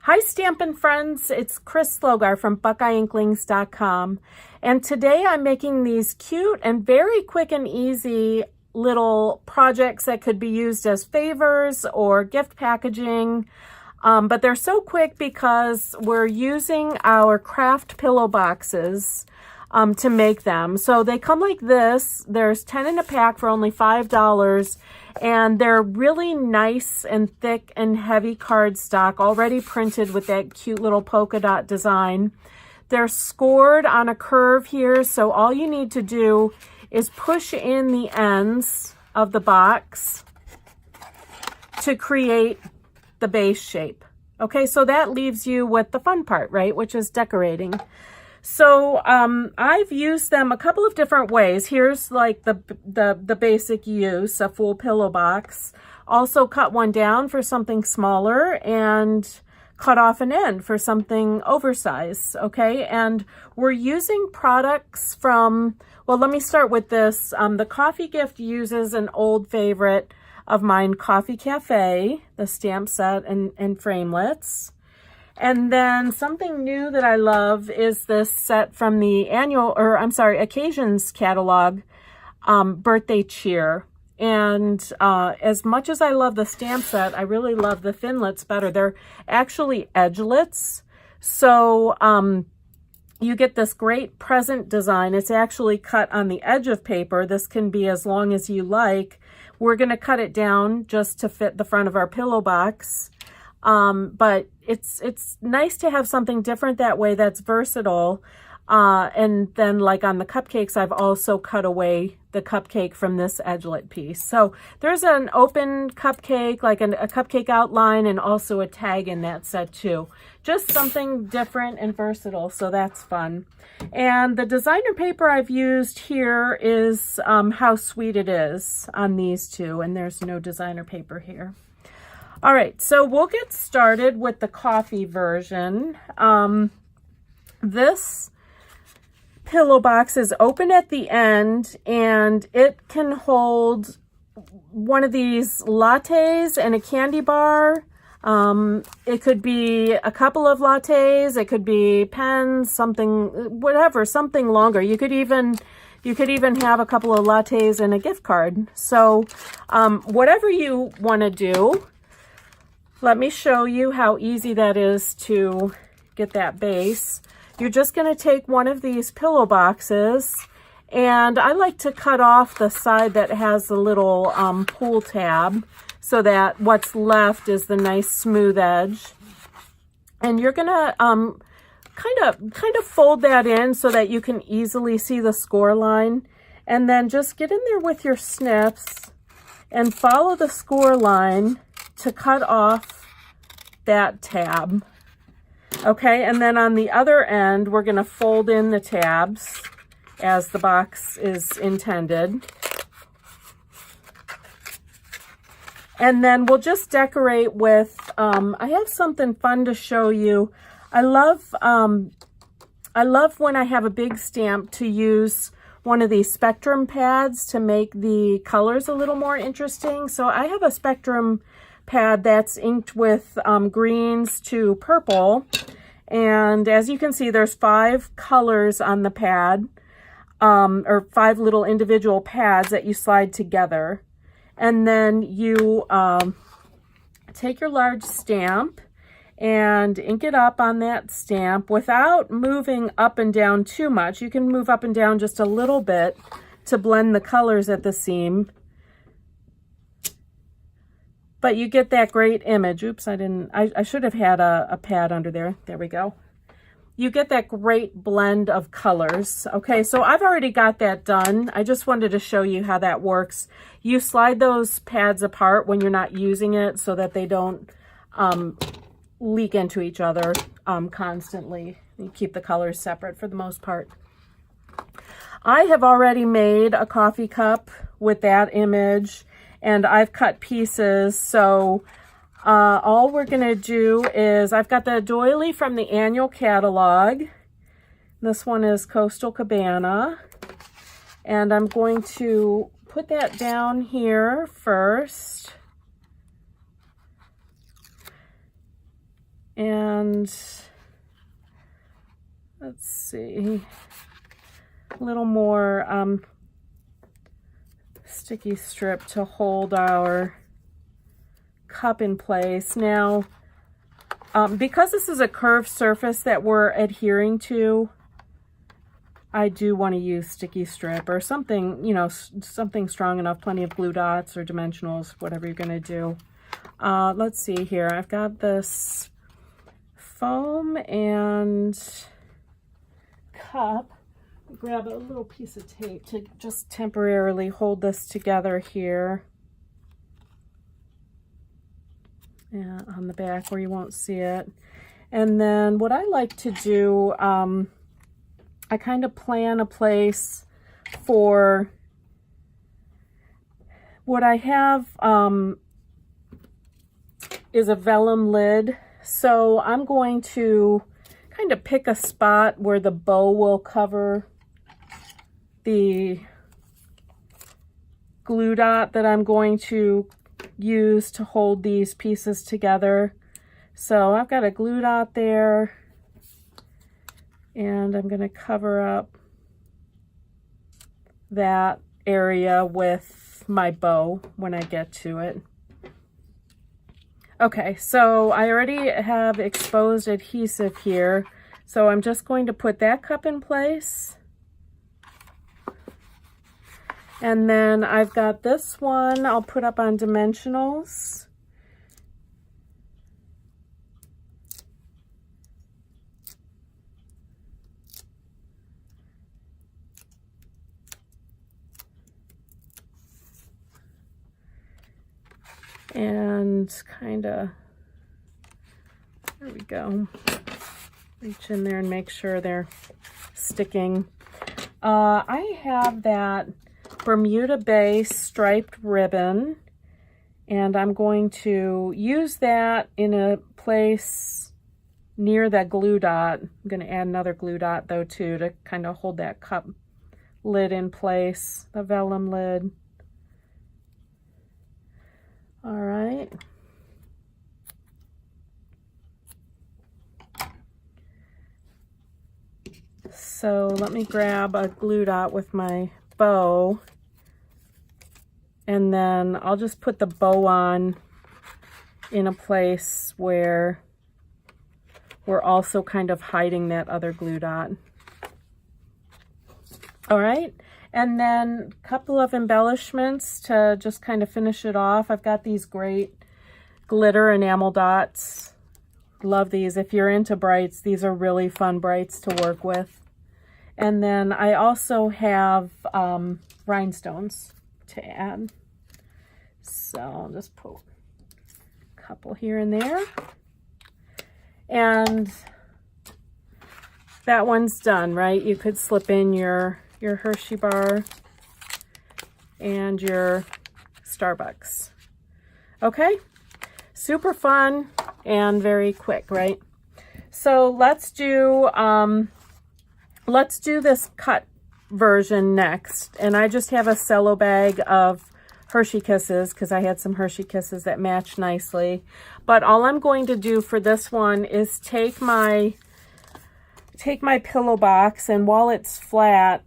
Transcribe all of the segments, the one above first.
Hi Stampin' friends, it's Chris Slogar from BuckeyeInklings.com, and today I'm making these cute and very quick and easy little projects that could be used as favors or gift packaging, but they're so quick because we're using our Kraft Pillow Boxes to make them. So they come like this. There's 10 in a pack for only $5, and they're really nice and thick and heavy cardstock, already printed with that cute little polka dot design. They're scored on a curve here, so all you need to do is push in the ends of the box to create the base shape. Okay, so that leaves you with the fun part, right, which is decorating. So I've used them a couple of different ways. Here's like the basic use, a full pillow box. Also cut one down for something smaller and cut off an end for something oversized, okay? And we're using products from, well, let me start with this. The Coffee Gift uses an old favorite of mine, Coffee Cafe, the stamp set and framelits. And then something new that I love is this set from the Occasions catalog, Birthday Cheer. And as much as I love the stamp set, I really love the thinlits better. They're actually edgelets. So you get this great present design. It's actually cut on the edge of paper. This can be as long as you like. We're going to cut it down just to fit the front of our pillow box. But it's nice to have something different that way that's versatile. And then like on the cupcakes, I've also cut away the cupcake from this edgelet piece. So there's an open cupcake, like a cupcake outline, and also a tag in that set too. Just something different and versatile, so that's fun. And the designer paper I've used here is How Sweet It Is on these two, and there's no designer paper here. All right, so we'll get started with the coffee version. This pillow box is open at the end, and it can hold one of these lattes and a candy bar. It could be a couple of lattes, it could be pens, something, whatever, something longer. You could even have a couple of lattes and a gift card. So whatever you want to do. Let me show you how easy that is to get that base. You're just going to take one of these pillow boxes, and I like to cut off the side that has the little pull tab so that what's left is the nice smooth edge. And you're going to kind of fold that in so that you can easily see the score line, and then just get in there with your snips and follow the score line to cut off that tab. Okay, and then on the other end, we're going to fold in the tabs as the box is intended. And then we'll just decorate with, I have something fun to show you. I love when I have a big stamp to use one of these spectrum pads to make the colors a little more interesting. So I have a spectrum pad that's inked with greens to purple, and as you can see, there's 5 colors on the pad, or 5 little individual pads that you slide together, and then you take your large stamp and ink it up on that stamp without moving up and down too much. You can move up and down just a little bit to blend the colors at the seam. But you get that great image. Oops, I should have had a pad under there. There we go. You get that great blend of colors. Okay, so I've already got that done. I just wanted to show you how that works. You slide those pads apart when you're not using it so that they don't leak into each other constantly. You keep the colors separate for the most part. I have already made a coffee cup with that image, and I've cut pieces. So all we're going to do is, I've got the doily from the annual catalog. This one is Coastal Cabana. And I'm going to put that down here first. And And let's see, a little more sticky strip to hold our cup in place. Now, because this is a curved surface that we're adhering to, I do want to use sticky strip or something, you know, something strong enough, plenty of glue dots or dimensionals, whatever you're going to do. Let's see here. I've got this foam and cup. Grab a little piece of tape to just temporarily hold this together here. Yeah, on the back where you won't see it. And then what I like to do, I kind of plan a place for what I have is a vellum lid. So I'm going to kind of pick a spot where the bow will cover the glue dot that I'm going to use to hold these pieces together. So I've got a glue dot there, and I'm going to cover up that area with my bow when I get to it. Okay, so I already have exposed adhesive here, so I'm just going to put that cup in place. And then I've got this one I'll put up on dimensionals. And kind of, there we go, reach in there and make sure they're sticking. I have that Bermuda base striped ribbon, and I'm going to use that in a place near that glue dot. I'm going to add another glue dot though too to kind of hold that cup lid in place, the vellum lid. All right. So let me grab a glue dot with my bow, and then I'll just put the bow on in a place where we're also kind of hiding that other glue dot. All right. And then a couple of embellishments to just kind of finish it off. I've got these great glitter enamel dots. Love these. If you're into brights, these are really fun brights to work with. And then I also have rhinestones to add. So I'll just put a couple here and there. And that one's done, right? You could slip in your Hershey bar and your Starbucks. Okay, super fun and very quick, right? So let's do this cut version next. And I just have a cello bag of Hershey Kisses because I had some Hershey Kisses that match nicely. But all I'm going to do for this one is take my pillow box, and while it's flat,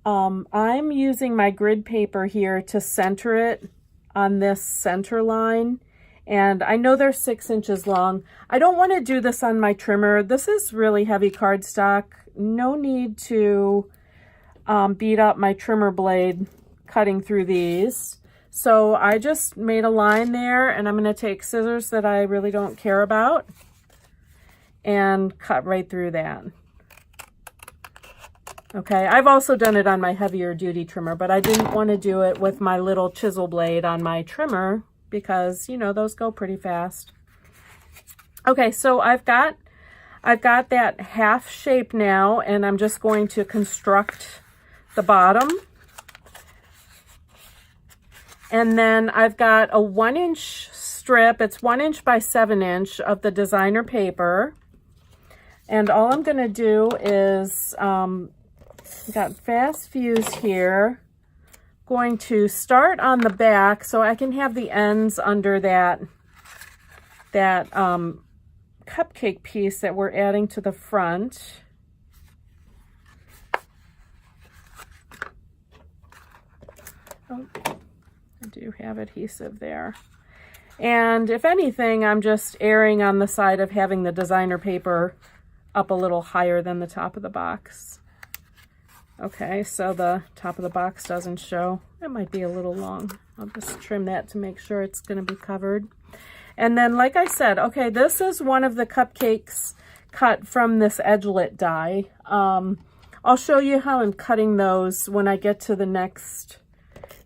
I'm using my grid paper here to center it on this center line. And I know they're 6 inches long. I don't want to do this on my trimmer. This is really heavy cardstock. No need to beat up my trimmer blade cutting through these. So I just made a line there, and I'm going to take scissors that I really don't care about and cut right through that. Okay, I've also done it on my heavier duty trimmer, but I didn't want to do it with my little chisel blade on my trimmer because, you know, those go pretty fast. Okay, so I've got that half shape now, and I'm just going to construct the bottom. And then I've got a 1-inch strip. It's 1 inch by 7 inch of the designer paper. And all I'm going to do is, got fast fuse here. Going to start on the back so I can have the ends under that cupcake piece that we're adding to the front. Oh, I do have adhesive there. And if anything, I'm just erring on the side of having the designer paper up a little higher than the top of the box. Okay, so the top of the box doesn't show. It might be a little long. I'll just trim that to make sure it's going to be covered. And then, like I said, okay, this is one of the cupcakes cut from this edgelet die. I'll show you how I'm cutting those when I get to the next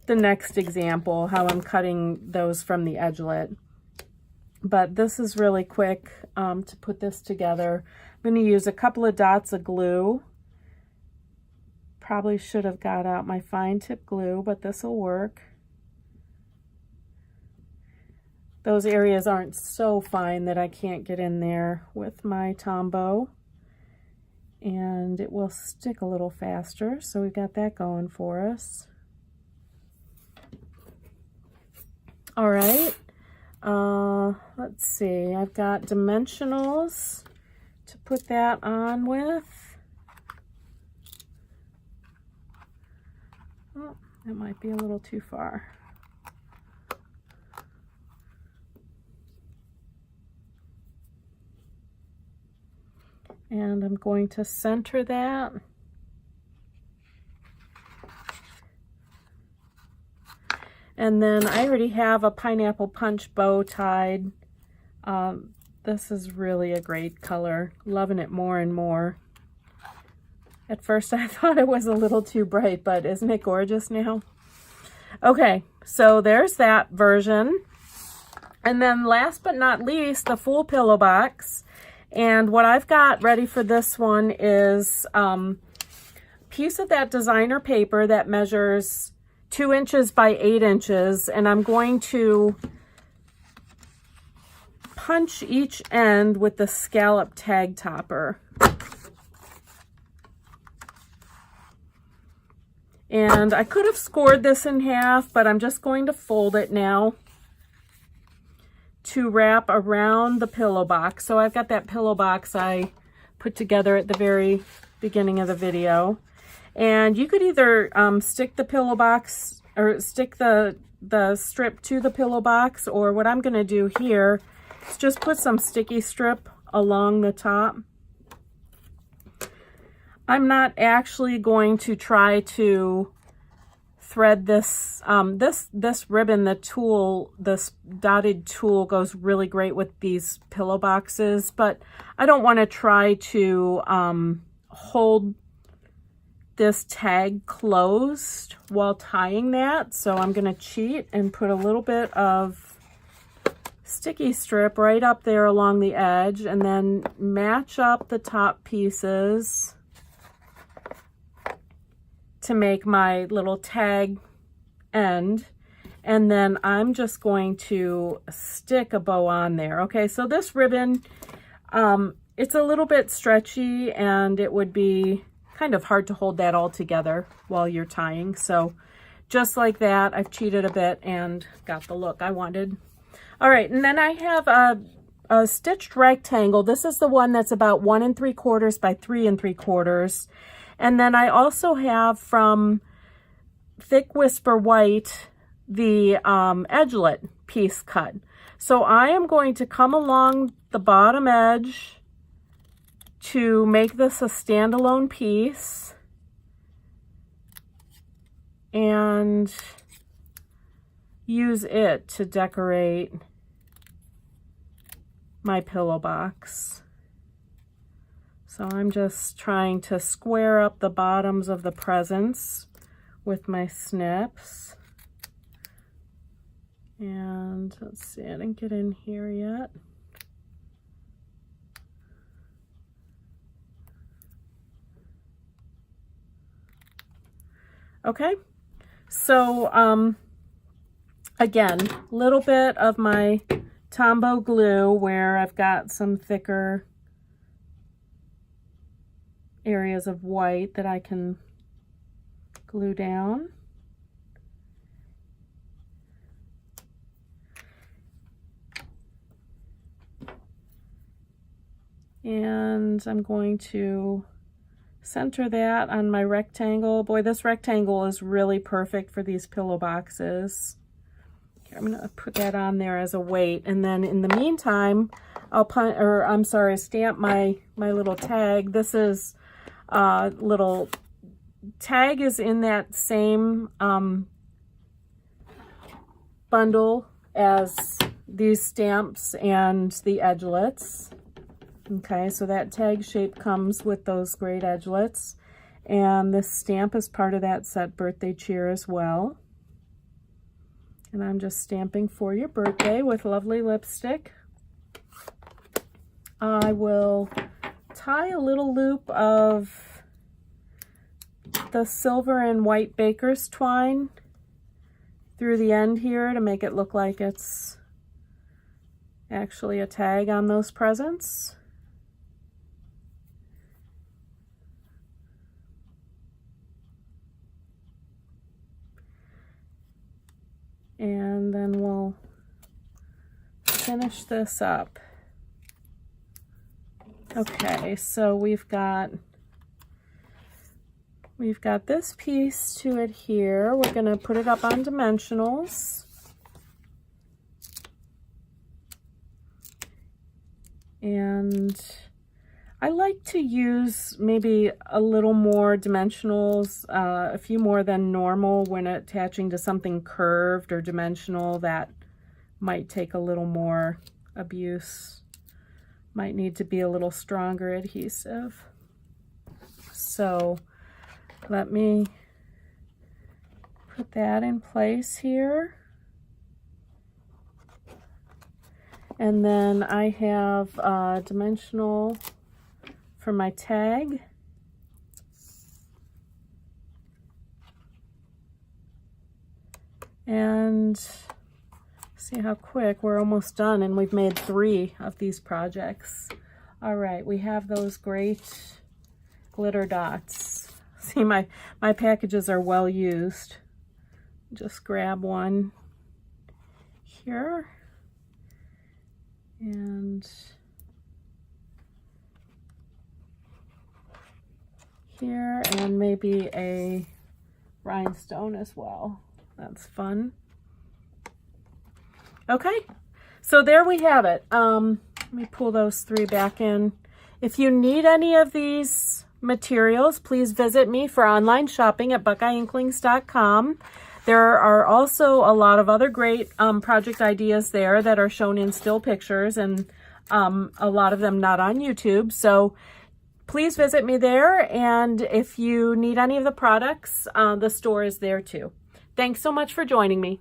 example, how I'm cutting those from the edgelet. But this is really quick to put this together. I'm going to use a couple of dots of glue. Probably should have got out my fine tip glue, but this will work. Those areas aren't so fine that I can't get in there with my Tombow. And it will stick a little faster, so we've got that going for us. All right, let's see, I've got dimensionals to put that on with. Oh, that might be a little too far. And I'm going to center that. And then I already have a pineapple punch bow tied. This is really a great color. Loving it more and more. At first I thought it was a little too bright, but isn't it gorgeous now? Okay, so there's that version. And then last but not least, the full pillow box. And what I've got ready for this one is a piece of that designer paper that measures 2 inches by 8 inches, and I'm going to punch each end with the scallop tag topper. And I could have scored this in half, but I'm just going to fold it now to wrap around the pillow box. So I've got that pillow box I put together at the very beginning of the video. And you could either stick the pillow box or stick the strip to the pillow box, or what I'm going to do here is just put some sticky strip along the top. I'm not actually going to try to thread this this ribbon. The tool, this dotted tool, goes really great with these pillow boxes, but I don't want to try to hold this tag closed while tying that, so I'm going to cheat and put a little bit of sticky strip right up there along the edge, and then match up the top pieces to make my little tag end. And then I'm just going to stick a bow on there. Okay, so this ribbon, it's a little bit stretchy, and it would be kind of hard to hold that all together while you're tying. So just like that, I've cheated a bit and got the look I wanted. All right, and then I have a stitched rectangle. This is the one that's about 1 3/4 by 3 3/4. And then I also have from Thick Whisper White the edgelet piece cut. So I am going to come along the bottom edge to make this a standalone piece and use it to decorate my pillow box. So I'm just trying to square up the bottoms of the presents with my snips. And let's see, I didn't get in here yet. Okay, so again, a little bit of my Tombow glue where I've got some thicker areas of white that I can glue down. And I'm going to center that on my rectangle. Boy, this rectangle is really perfect for these pillow boxes. Okay, I'm gonna put that on there as a weight, and then in the meantime, I'll stamp my little tag. This is little tag is in that same bundle as these stamps and the edgelets. Okay, so that tag shape comes with those great edgelets, and this stamp is part of that set birthday cheer as well. And I'm just stamping for your birthday with lovely lipstick. I will tie a little loop of the silver and white baker's twine through the end here to make it look like it's actually a tag on those presents. And then we'll finish this up. Okay, so we've got this piece to adhere. We're going to put it up on dimensionals. And I like to use maybe a little more dimensionals, a few more than normal when attaching to something curved or dimensional that might take a little more abuse. Might need to be a little stronger adhesive. So let me put that in place here. And then I have a dimensional for my tag. And see how quick, we're almost done, and we've made 3 of these projects. All right, we have those great glitter dots. See, my packages are well used. Just grab one here. And here, and maybe a rhinestone as well. That's fun. Okay, so there we have it. Let me pull those 3 back in. If you need any of these materials, please visit me for online shopping at buckeyeinklings.com. There are also a lot of other great project ideas there that are shown in still pictures, and a lot of them not on YouTube. So please visit me there, and if you need any of the products, the store is there too. Thanks so much for joining me.